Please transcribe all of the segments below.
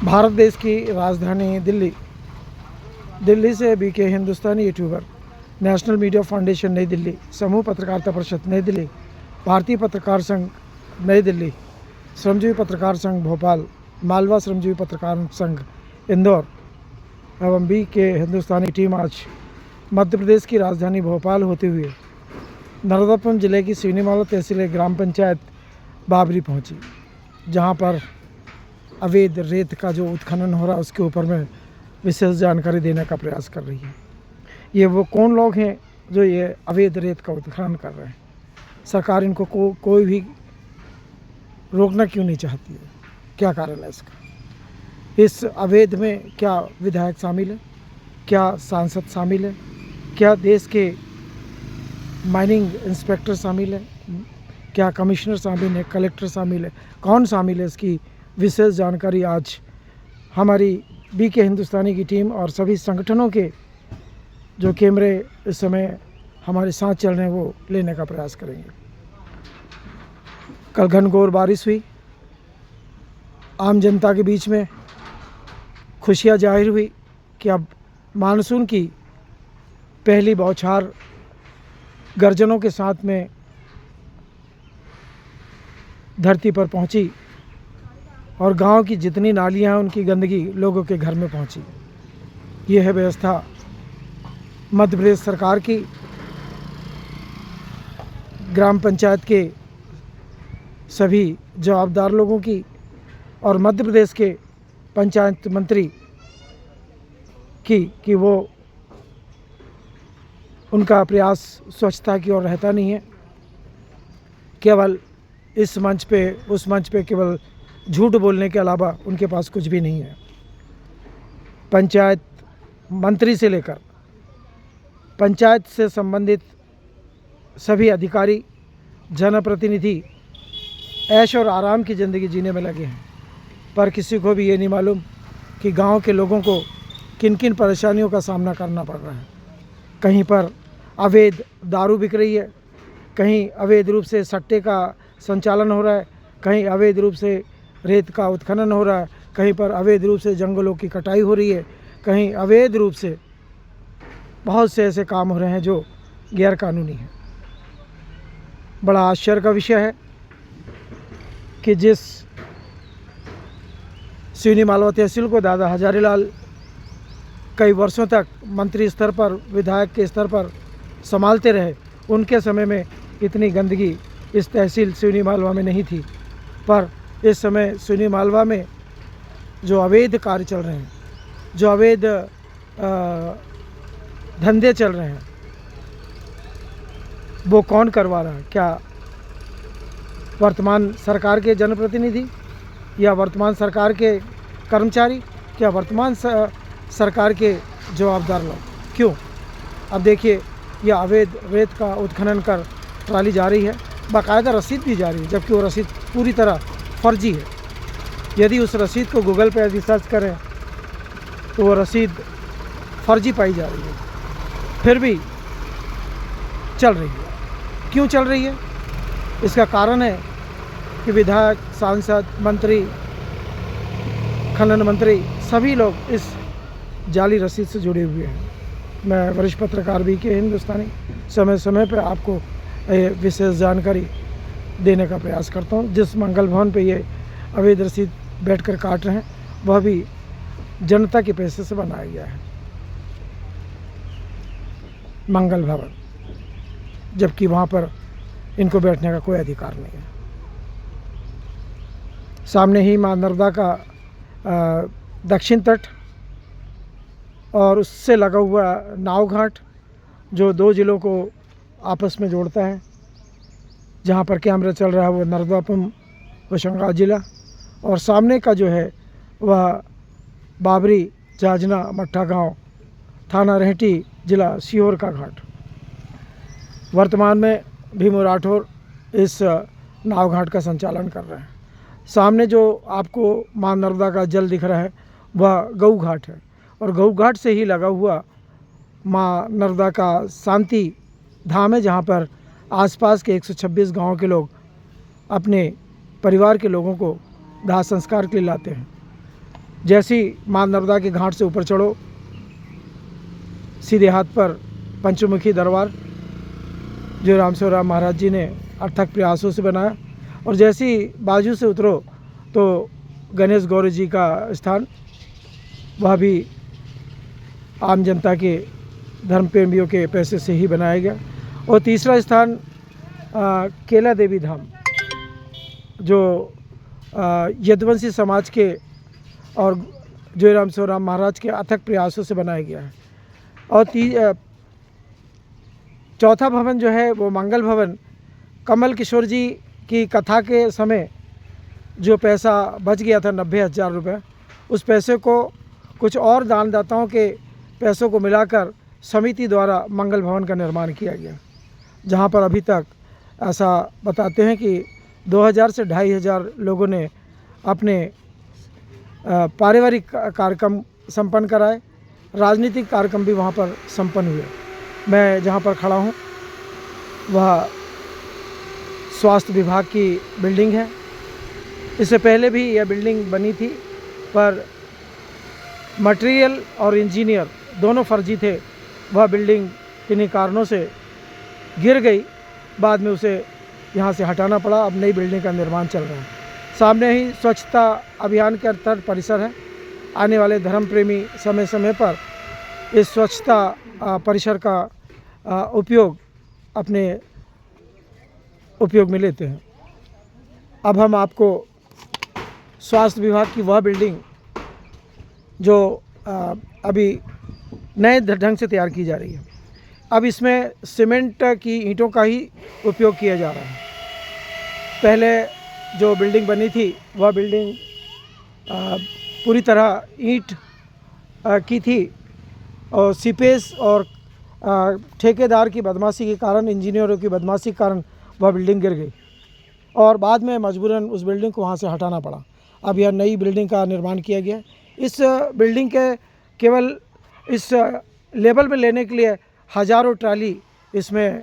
भारत देश की राजधानी दिल्ली से बीके हिंदुस्तानी यूट्यूबर, नेशनल मीडिया फाउंडेशन नई दिल्ली, समूह पत्रकारिता परिषद नई दिल्ली, भारतीय पत्रकार संघ नई दिल्ली, श्रमजीवी पत्रकार संघ भोपाल, मालवा श्रमजीवी पत्रकार संघ इंदौर एवं बीके हिंदुस्तानी टीम आज मध्य प्रदेश की राजधानी भोपाल होते हुए नर्मदापुरम जिले की सिवनीमाला तहसील ग्राम पंचायत बाबरी पहुंची, जहां पर अवैध रेत का जो उत्खनन हो रहा है उसके ऊपर में विशेष जानकारी देने का प्रयास कर रही है। ये वो कौन लोग हैं जो ये अवैध रेत का उत्खनन कर रहे हैं? सरकार इनको कोई भी रोकना क्यों नहीं चाहती है? क्या कारण है इसका? इस अवैध में क्या विधायक शामिल है? क्या सांसद शामिल है? क्या देश के माइनिंग इंस्पेक्टर शामिल है? क्या कमिश्नर शामिल है? कलेक्टर शामिल है? कौन शामिल है? इसकी विशेष जानकारी आज हमारी बीके हिंदुस्तानी की टीम और सभी संगठनों के जो कैमरे इस समय हमारे साथ चल रहे हैं वो लेने का प्रयास करेंगे। कल घनघोर बारिश हुई, आम जनता के बीच में खुशियां जाहिर हुई कि अब मानसून की पहली बौछार गर्जनों के साथ में धरती पर पहुंची और गांव की जितनी नालियां हैं उनकी गंदगी लोगों के घर में पहुंची। ये है व्यवस्था मध्य प्रदेश सरकार की, ग्राम पंचायत के सभी जवाबदार लोगों की और मध्य प्रदेश के पंचायत मंत्री की कि वो उनका प्रयास स्वच्छता की ओर रहता नहीं है। केवल इस मंच पे उस मंच पे केवल झूठ बोलने के अलावा उनके पास कुछ भी नहीं है। पंचायत मंत्री से लेकर पंचायत से संबंधित सभी अधिकारी, जनप्रतिनिधि ऐश और आराम की ज़िंदगी जीने में लगे हैं, पर किसी को भी ये नहीं मालूम कि गांव के लोगों को किन किन परेशानियों का सामना करना पड़ रहा है। कहीं पर अवैध दारू बिक रही है, कहीं अवैध रूप से सट्टे का संचालन हो रहा है, कहीं अवैध रूप से रेत का उत्खनन हो रहा है, कहीं पर अवैध रूप से जंगलों की कटाई हो रही है, कहीं अवैध रूप से बहुत से ऐसे काम हो रहे हैं जो गैर कानूनी हैं। बड़ा आश्चर्य का विषय है कि जिस सिवनी मालवा तहसील को दादा हजारीलाल कई वर्षों तक मंत्री स्तर पर, विधायक के स्तर पर संभालते रहे, उनके समय में इतनी गंदगी इस तहसील सिवनी मालवा में नहीं थी। पर इस समय सिवनी मालवा में जो अवैध कार्य चल रहे हैं, जो अवैध धंधे चल रहे हैं, वो कौन करवा रहा है? क्या वर्तमान सरकार के जनप्रतिनिधि या वर्तमान सरकार के कर्मचारी, क्या वर्तमान सरकार के जवाबदार लोग? क्यों? अब देखिए, यह अवैध रेत का उत्खनन कर ट्राली जा रही है, बाकायदा रसीद भी जा रही है, जबकि वो रसीद पूरी तरह फर्जी है। यदि उस रसीद को गूगल पे यदि सर्च करें तो वो रसीद फर्जी पाई जा रही है, फिर भी चल रही है। क्यों चल रही है? इसका कारण है कि विधायक, सांसद, मंत्री, खनन मंत्री सभी लोग इस जाली रसीद से जुड़े हुए हैं। मैं वरिष्ठ पत्रकार बीके हिंदुस्तानी समय समय पर आपको विशेष जानकारी देने का प्रयास करता हूँ। जिस मंगल भवन पे ये अवैध रसीद बैठकर काट रहे हैं वह भी जनता के पैसे से बनाया गया है, मंगल भवन, जबकि वहाँ पर इनको बैठने का कोई अधिकार नहीं है। सामने ही माँ नर्मदा का दक्षिण तट और उससे लगा हुआ नाव घाट जो दो ज़िलों को आपस में जोड़ता है, जहाँ पर कैमरा चल रहा है वो नर्मदापुरम होशंगाबाद ज़िला, और सामने का जो है वह बाबरी जाजना मट्ठा गांव, थाना रेहटी, ज़िला सीहोर का घाट। वर्तमान में भीमू राठौर इस नाव घाट का संचालन कर रहे हैं। सामने जो आपको माँ नर्मदा का जल दिख रहा है वह गऊ घाट है, और गऊ घाट से ही लगा हुआ माँ नर्मदा का शांति धाम है, जहाँ पर आसपास के 126 गांव के लोग अपने परिवार के लोगों को दाह संस्कार के लिए लाते हैं। जैसी माँ नर्मदा के घाट से ऊपर चढ़ो, सीधे हाथ पर पंचमुखी दरबार जो रामसेवराम महाराज जी ने अथक प्रयासों से बनाया, और जैसी बाजू से उतरो तो गणेश गौरी जी का स्थान, वह भी आम जनता के धर्म प्रेमियों के पैसे से ही बनाया गया। और तीसरा स्थान केला देवी धाम जो यदुवंशी समाज के और जो रामसेवराम महाराज के अथक प्रयासों से बनाया गया है। और चौथा भवन जो है वो मंगल भवन, कमल किशोर जी की कथा के समय जो पैसा बच गया था 90,000 रुपये, उस पैसे को कुछ और दानदाताओं के पैसों को मिलाकर समिति द्वारा मंगल भवन का निर्माण किया गया, जहां पर अभी तक ऐसा बताते हैं कि 2000 से 2500 लोगों ने अपने पारिवारिक कार्यक्रम संपन्न कराए, राजनीतिक कार्यक्रम भी वहां पर संपन्न हुए। मैं जहां पर खड़ा हूं वह स्वास्थ्य विभाग की बिल्डिंग है। इससे पहले भी यह बिल्डिंग बनी थी, पर मटेरियल और इंजीनियर दोनों फर्जी थे। वह बिल्डिंग किन्हीं कारणों से गिर गई, बाद में उसे यहाँ से हटाना पड़ा। अब नई बिल्डिंग का निर्माण चल रहा है। सामने ही स्वच्छता अभियान के अंतर्गत परिसर है। आने वाले धर्म प्रेमी समय समय पर इस स्वच्छता परिसर का उपयोग अपने उपयोग में लेते हैं। अब हम आपको स्वास्थ्य विभाग की वह बिल्डिंग जो अभी नए ढंग से तैयार की जा रही है, अब इसमें सीमेंट की ईंटों का ही उपयोग किया जा रहा है। पहले जो बिल्डिंग बनी थी वह बिल्डिंग पूरी तरह ईंट की थी, और सीपेज और ठेकेदार की बदमाशी के कारण, इंजीनियरों की बदमाशी के कारण वह बिल्डिंग गिर गई, और बाद में मजबूरन उस बिल्डिंग को वहाँ से हटाना पड़ा। अब यह नई बिल्डिंग का निर्माण किया गया। इस बिल्डिंग के केवल इस लेवल में लेने के लिए हज़ारों ट्राली इसमें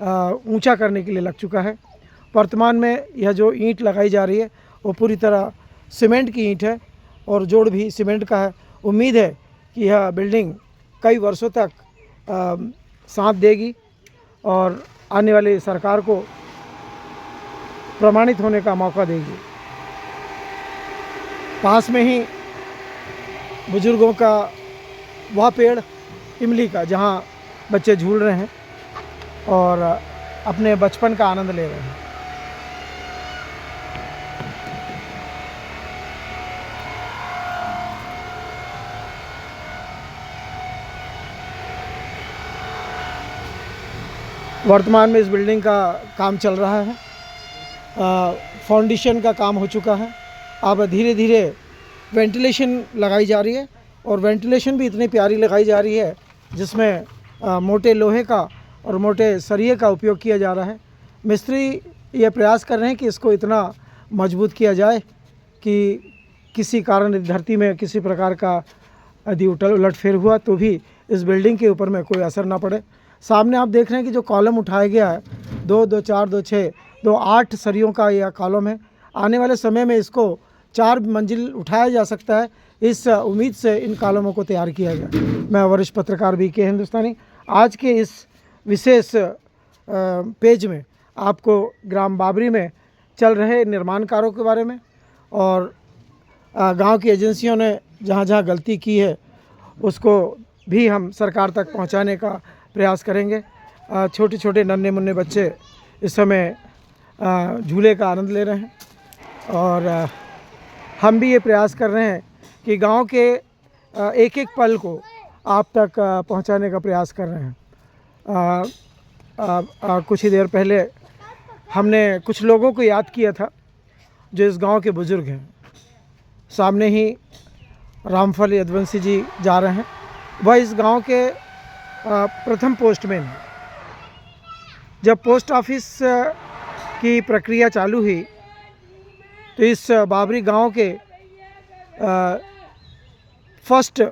ऊंचा करने के लिए लग चुका है। वर्तमान में यह जो ईंट लगाई जा रही है वो पूरी तरह सीमेंट की ईंट है, और जोड़ भी सीमेंट का है। उम्मीद है कि यह बिल्डिंग कई वर्षों तक साथ देगी और आने वाली सरकार को प्रमाणित होने का मौका देगी। पास में ही बुजुर्गों का वह पेड़ इमली का, जहाँ बच्चे झूल रहे हैं और अपने बचपन का आनंद ले रहे हैं। वर्तमान में इस बिल्डिंग का काम चल रहा है। फाउंडेशन का काम हो चुका है। अब धीरे धीरे वेंटिलेशन लगाई जा रही है, और वेंटिलेशन भी इतनी प्यारी लगाई जा रही है जिसमें मोटे लोहे का और मोटे सरिये का उपयोग किया जा रहा है। मिस्त्री ये प्रयास कर रहे हैं कि इसको इतना मजबूत किया जाए कि किसी कारण धरती में किसी प्रकार का यदि उलटफेर हुआ तो भी इस बिल्डिंग के ऊपर में कोई असर ना पड़े। सामने आप देख रहे हैं कि जो कॉलम उठाया गया है, 2, 2, 4, 2, 6, 2, 8 सरियों का यह कॉलम है। आने वाले समय में इसको 4 मंजिल उठाया जा सकता है। इस उम्मीद से इन कॉलमों को तैयार किया गया। मैं वरिष्ठ पत्रकार BK हिंदुस्तानी आज के इस विशेष पेज में आपको ग्राम बाबरी में चल रहे निर्माण कार्यों के बारे में और गांव की एजेंसियों ने जहां जहां गलती की है उसको भी हम सरकार तक पहुंचाने का प्रयास करेंगे। छोटे छोटे नन्हे मुन्ने बच्चे इस समय झूले का आनंद ले रहे हैं, और हम भी ये प्रयास कर रहे हैं कि गांव के एक एक पल को आप तक पहुंचाने का प्रयास कर रहे हैं। कुछ ही देर पहले हमने कुछ लोगों को याद किया था जो इस गांव के बुज़ुर्ग हैं। सामने ही रामफल यदुवंशी जी जा रहे हैं। वह इस गांव के प्रथम पोस्टमैन हैं। जब पोस्ट ऑफिस की प्रक्रिया चालू हुई तो इस बाबरी गांव के फर्स्ट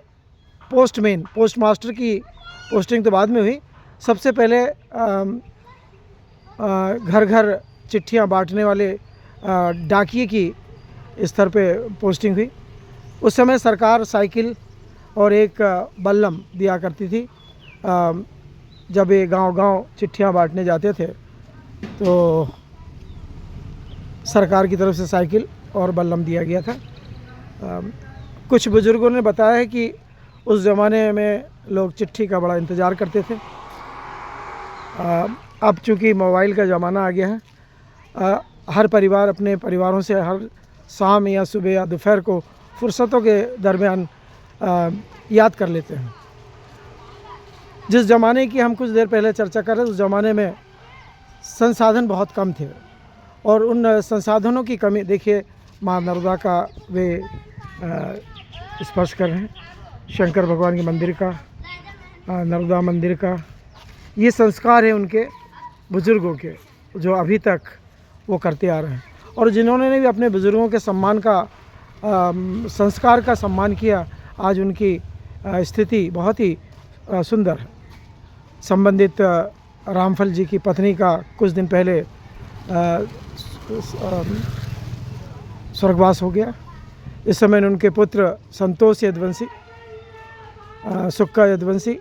पोस्टमैन, पोस्टमास्टर की पोस्टिंग तो बाद में हुई। सबसे पहले घर घर चिट्ठियां बांटने वाले डाकिये की स्तर पे पोस्टिंग हुई। उस समय सरकार साइकिल और एक बल्लम दिया करती थी। जब ये गांव-गांव चिट्ठियां बांटने जाते थे तो सरकार की तरफ से साइकिल और बल्लम दिया गया था। कुछ बुज़ुर्गों ने बताया है कि उस ज़माने में लोग चिट्ठी का बड़ा इंतज़ार करते थे। अब चूँकि मोबाइल का ज़माना आ गया है, हर परिवार अपने परिवारों से हर शाम या सुबह या दोपहर को फुर्सतों के दरमियान याद कर लेते हैं। जिस ज़माने की हम कुछ देर पहले चर्चा कर रहे थे, उस ज़माने में संसाधन बहुत कम थे और उन संसाधनों की कमी, देखिए माँ नर्मदा का वे स्पर्श कर रहे हैं, शंकर भगवान के मंदिर का, नर्मदा मंदिर का। ये संस्कार है उनके बुज़ुर्गों के, जो अभी तक वो करते आ रहे हैं और जिन्होंने भी अपने बुज़ुर्गों के सम्मान का संस्कार का सम्मान किया, आज उनकी स्थिति बहुत ही सुंदर है। संबंधित रामफल जी की पत्नी का कुछ दिन पहले स्वर्गवास हो गया। इस समय उनके पुत्र संतोष यदुवंशी, सुक्का यदुवंशी,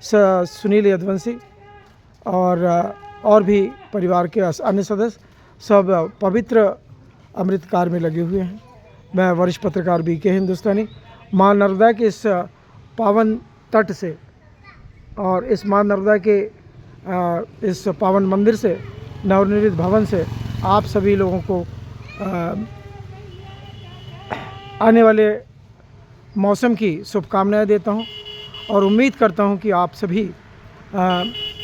सुनील यदुवंशी और भी परिवार के अन्य सदस्य सब पवित्र अमृतकार में लगे हुए हैं। मैं वरिष्ठ पत्रकार बीके हिंदुस्तानी माँ नर्मदा के इस पावन तट से और इस माँ नर्मदा के इस पावन मंदिर से, नवनिर्मित भवन से आप सभी लोगों को आने वाले मौसम की शुभकामनाएं देता हूं और उम्मीद करता हूं कि आप सभी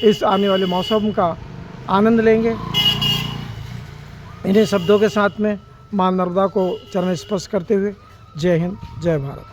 इस आने वाले मौसम का आनंद लेंगे। इन्हीं शब्दों के साथ में माँ नर्मदा को चरण स्पर्श करते हुए जय हिंद, जय भारत।